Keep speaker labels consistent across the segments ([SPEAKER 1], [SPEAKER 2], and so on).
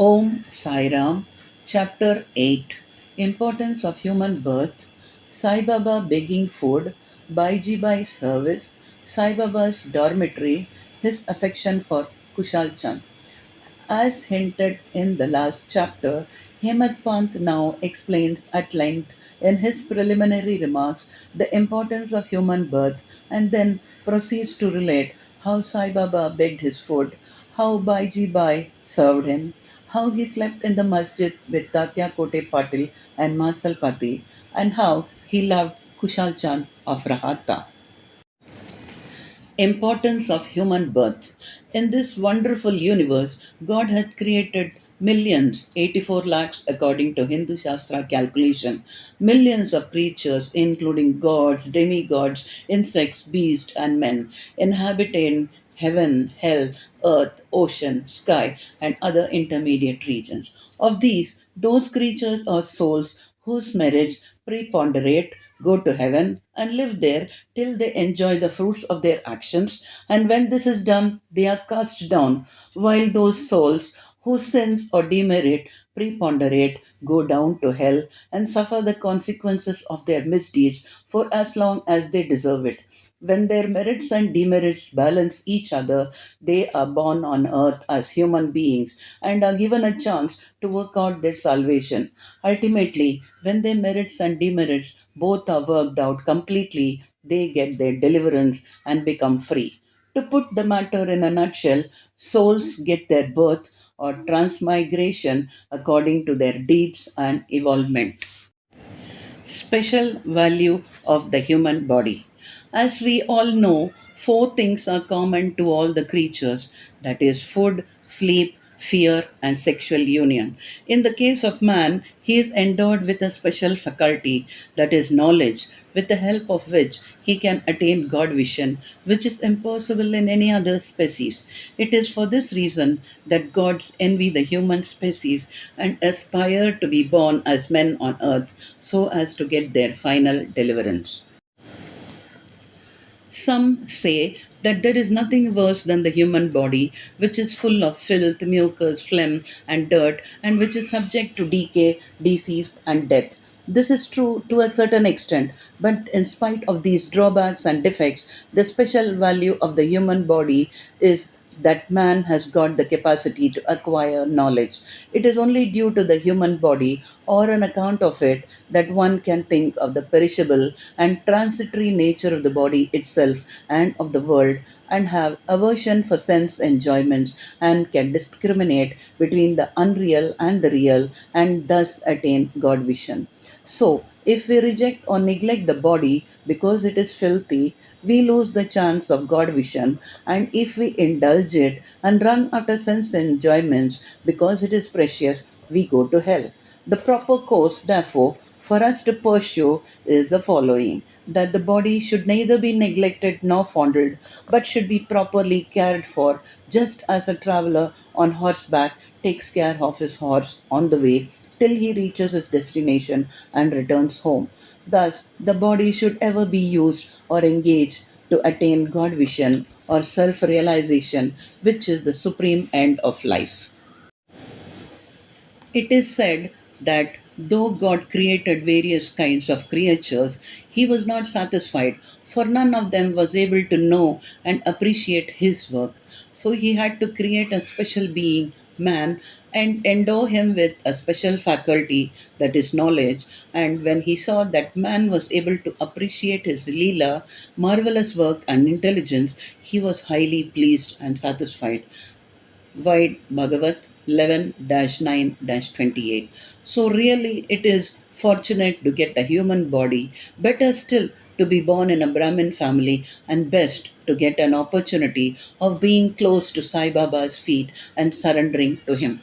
[SPEAKER 1] Om Sai Ram, Chapter 8, Importance of Human Birth, Sai Baba Begging Food, Baiji Bai Service, Sai Baba's Dormitory, His Affection for Kushal Chand. As hinted in the last chapter, Hemant Pant now explains at length in his preliminary remarks the importance of human birth and then proceeds to relate how Sai Baba begged his food, how Baiji Bai served him, how he slept in the masjid with Tatya Kote Patil and Masal Pati, and how he loved Kushal Chand of Rahata. Importance of human birth. In this wonderful universe, God had created millions, 84 lakhs according to Hindu Shastra calculation, millions of creatures, including gods, demigods, insects, beasts, and men, inhabiting heaven, hell, earth, ocean, sky, and other intermediate regions. Of these, those creatures are souls whose merits preponderate, go to heaven, and live there till they enjoy the fruits of their actions. And when this is done, they are cast down, while those souls whose sins or demerit preponderate go down to hell and suffer the consequences of their misdeeds for as long as they deserve it. When their merits and demerits balance each other, they are born on earth as human beings and are given a chance to work out their salvation. Ultimately, when their merits and demerits both are worked out completely, they get their deliverance and become free. To put the matter in a nutshell, souls get their birth or transmigration according to their deeds and evolvement. Special value of the human body. As we all know, four things are common to all the creatures, that is, food, sleep, fear, and sexual union. In the case of man, he is endowed with a special faculty, that is, knowledge, with the help of which he can attain God vision, which is impossible in any other species. It is for this reason that gods envy the human species and aspire to be born as men on earth so as to get their final deliverance. Some say that there is nothing worse than the human body, which is full of filth, mucus, phlegm, and dirt, and which is subject to decay, disease, and death. This is true to a certain extent, but in spite of these drawbacks and defects, the special value of the human body is that man has got the capacity to acquire knowledge. It is only due to the human body or on account of it that one can think of the perishable and transitory nature of the body itself and of the world and have aversion for sense enjoyments and can discriminate between the unreal and the real and thus attain God vision. So, if we reject or neglect the body because it is filthy, we lose the chance of God vision, and if we indulge it and run after sense enjoyments because it is precious, we go to hell. The proper course, therefore, for us to pursue is the following: that the body should neither be neglected nor fondled, but should be properly cared for, just as a traveler on horseback takes care of his horse on the way till he reaches his destination and returns home. Thus, the body should ever be used or engaged to attain God vision or self realization, which is the supreme end of life. It is said that though God created various kinds of creatures, he was not satisfied, for none of them was able to know and appreciate his work. So he had to create a special being, man, and endow him with a special faculty, that is knowledge. And when he saw that man was able to appreciate his Leela, marvelous work and intelligence, he was highly pleased and satisfied. Vide Bhagavat 11 9 28. So, really, it is fortunate to get a human body, better still to be born in a Brahmin family, and best to get an opportunity of being close to Sai Baba's feet and surrendering to him.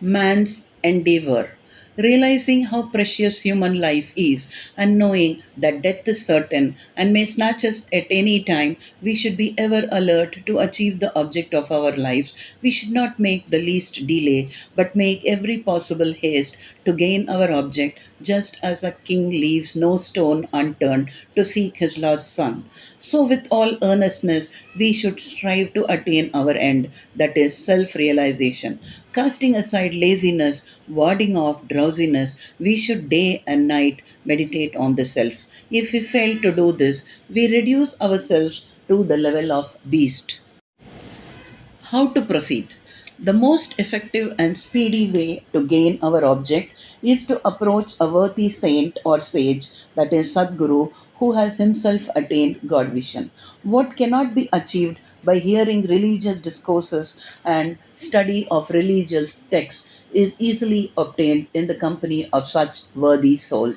[SPEAKER 1] Man's endeavor. Realizing how precious human life is and knowing that death is certain and may snatch us at any time, we should be ever alert to achieve the object of our lives. We should not make the least delay, but make every possible haste to gain our object, just as a king leaves no stone unturned to seek his lost son. So, with all earnestness, we should strive to attain our end, that is, self realization. Casting aside laziness, warding off drowsiness, we should day and night meditate on the self. If we fail to do this, we reduce ourselves to the level of beast. How to proceed? The most effective and speedy way to gain our object is to approach a worthy saint or sage, that is Sadguru, who has himself attained God vision. What cannot be achieved by hearing religious discourses and study of religious texts is easily obtained in the company of such worthy soul.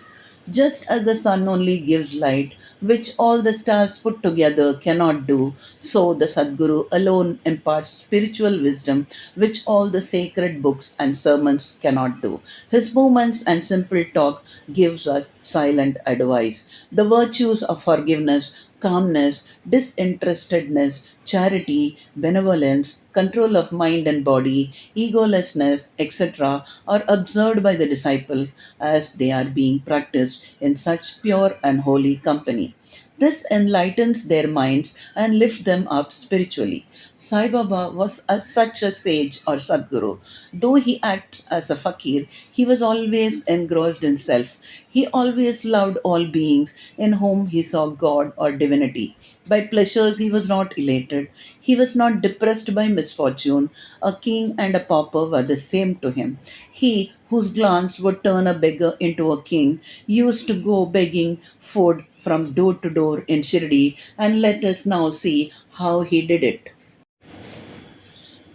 [SPEAKER 1] Just as the sun only gives light, which all the stars put together cannot do, so the Sadguru alone imparts spiritual wisdom, which all the sacred books and sermons cannot do. His movements and simple talk gives us silent advice. The virtues of forgiveness, calmness, disinterestedness, charity, benevolence, control of mind and body, egolessness, etc., are observed by the disciple as they are being practiced in such pure and holy company. This enlightens their minds and lifts them up spiritually. Sai Baba was such a sage or Sadguru. Though he acts as a fakir, he was always engrossed in self. He always loved all beings in whom he saw God or divinity. By pleasures he was not elated. He was not depressed by misfortune. A king and a pauper were the same to him. He, whose glance would turn a beggar into a king, used to go begging food from door to door in Shirdi, and let us now see how he did it.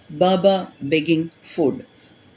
[SPEAKER 1] Baba begging food.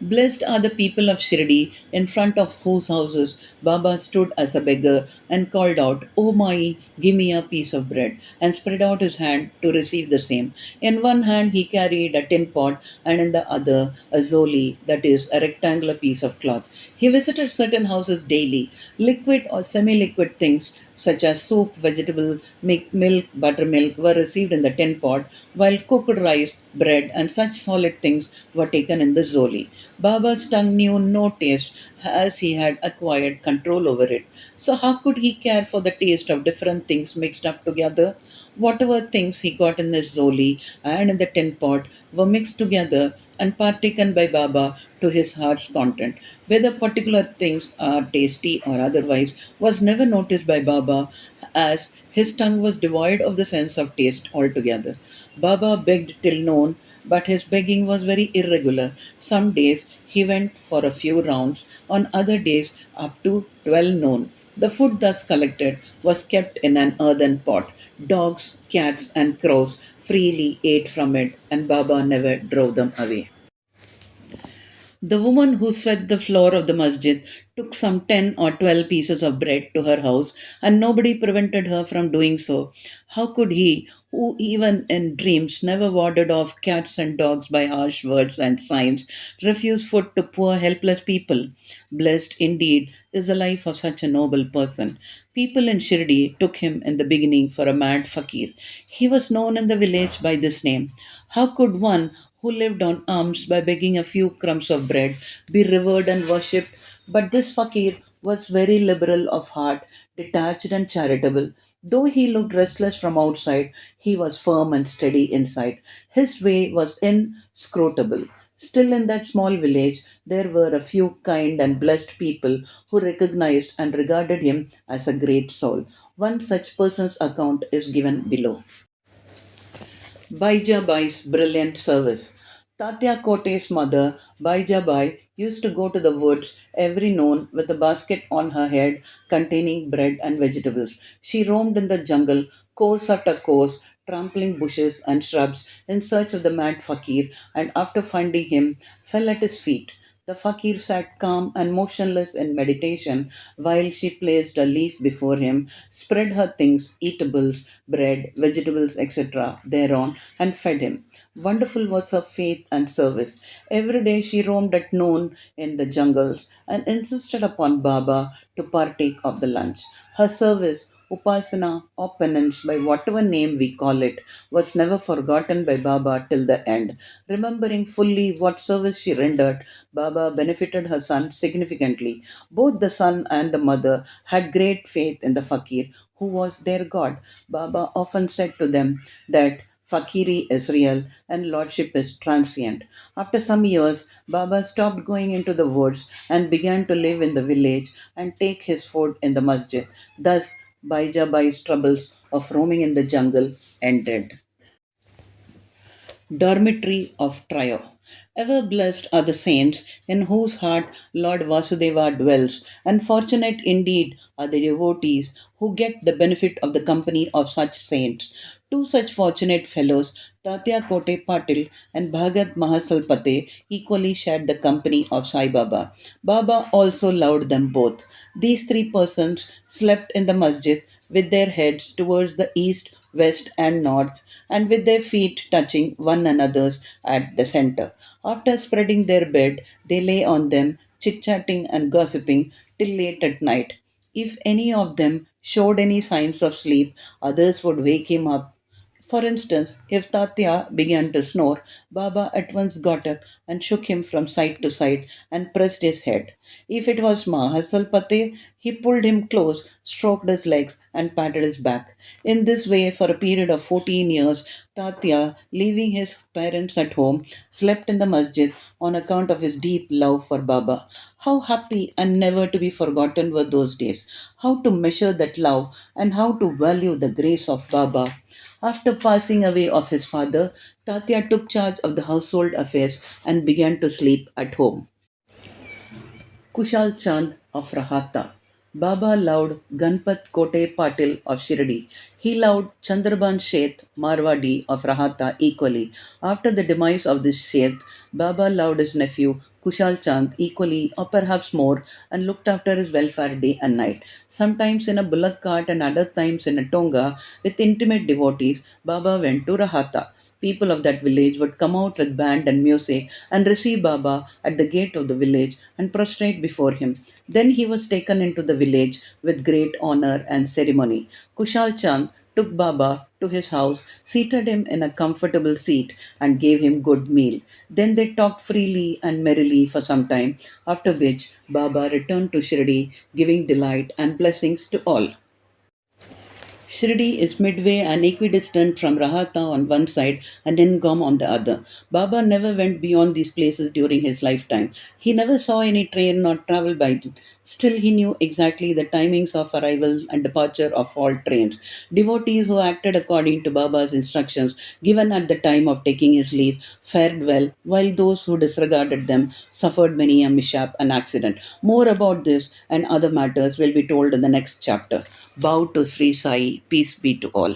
[SPEAKER 1] Blessed are the people of Shirdi, in front of whose houses Baba stood as a beggar and called out, O Mai, give me a piece of bread, and spread out his hand to receive the same. In one hand he carried a tin pot, and in the other a zoli, that is, a rectangular piece of cloth. He visited certain houses daily. Liquid or semi liquid things such as soup, vegetable, milk, buttermilk were received in the tin pot, while cooked rice, bread, and such solid things were taken in the zoli. Baba's tongue knew no taste as he had acquired control over it. So, how could he care for the taste of different things mixed up together? Whatever things he got in the zoli and in the tin pot were mixed together and partaken by Baba to his heart's content. Whether particular things are tasty or otherwise was never noticed by Baba, as his tongue was devoid of the sense of taste altogether. Baba begged till noon, but his begging was very irregular. Some days he went for a few rounds, on other days up to 12 noon. The food thus collected was kept in an earthen pot. Dogs, cats, and crows freely ate from it, and Baba never drove them away. The woman who swept the floor of the masjid took some 10 or 12 pieces of bread to her house, and nobody prevented her from doing so. How could he, who even in dreams never warded off cats and dogs by harsh words and signs, refuse food to poor helpless people? Blessed indeed is the life of such a noble person. People in Shirdi took him in the beginning for a mad fakir. He was known in the village by this name. How could one who lived on alms by begging a few crumbs of bread be revered and worshipped? But this fakir was very liberal of heart, detached and charitable. Though he looked restless from outside, he was firm and steady inside. His way was inscrutable. Still, in that small village, there were a few kind and blessed people who recognized and regarded him as a great soul. One such person's account is given below. Baija Bai's brilliant service. Tatya Kote's mother, Baija Bai, used to go to the woods every noon with a basket on her head containing bread and vegetables. She roamed in the jungle, course after course, trampling bushes and shrubs in search of the mad fakir, and after finding him, fell at his feet. The fakir sat calm and motionless in meditation while she placed a leaf before him, spread her things, eatables, bread, vegetables, etc., thereon, and fed him. Wonderful was her faith and service. Every day she roamed at noon in the jungles and insisted upon Baba to partake of the lunch. Her service, Upasana or penance, by whatever name we call it, was never forgotten by Baba till the end. Remembering fully what service she rendered, Baba benefited her son significantly. Both the son and the mother had great faith in the fakir, who was their god. Baba often said to them that Fakiri is real and lordship is transient. After some years, Baba stopped going into the woods and began to live in the village and take his food in the masjid. Thus, Baijabai's troubles of roaming in the jungle ended. Dormitory of Trio. Ever blessed are the saints in whose heart Lord Vasudeva dwells, and fortunate indeed are the devotees who get the benefit of the company of such saints. Two such fortunate fellows, Tatya Kote Patil and Bhagat Mahasalpate, equally shared the company of Sai Baba. Baba also loved them both. These three persons slept in the masjid with their heads towards the east, west, and north, and with their feet touching one another's at the center. After spreading their bed, they lay on them, chit chatting and gossiping till late at night. If any of them showed any signs of sleep, others would wake him up. For instance, if Tatya began to snore, Baba at once got up and shook him from side to side and pressed his head. If it was Mahasalpate, he pulled him close, stroked his legs, and patted his back. In this way, for a period of 14 years, Tatya, leaving his parents at home, slept in the masjid on account of his deep love for Baba. How happy and never to be forgotten were those days. How to measure that love and how to value the grace of Baba. After passing away of his father, Tatya took charge of the household affairs and began to sleep at home. Kushal Chand of Rahata. Baba loved Ganpat Kote Patil of Shirdi. He loved Chandraban Sheth Marwadi of Rahata equally. After the demise of this Sheth, Baba loved his nephew Kushal Chand equally or perhaps more and looked after his welfare day and night. Sometimes in a bullock cart and other times in a tonga with intimate devotees, Baba went to Rahata. People of that village would come out with band and music and receive Baba at the gate of the village and prostrate before him. Then he was taken into the village with great honor and ceremony. Kushal Chand took Baba to his house, seated him in a comfortable seat, and gave him good meal. Then they talked freely and merrily for some time, after which Baba returned to Shirdi, giving delight and blessings to all. Shirdi is midway and equidistant from Rahata on one side and Ingom on the other. Baba never went beyond these places during his lifetime. He never saw any train nor traveled by them. Still, he knew exactly the timings of arrival and departure of all trains. Devotees who acted according to Baba's instructions given at the time of taking his leave fared well, while those who disregarded them suffered many a mishap and accident. More about this and other matters will be told in the next chapter. Bow to Sri Sai, peace be to all.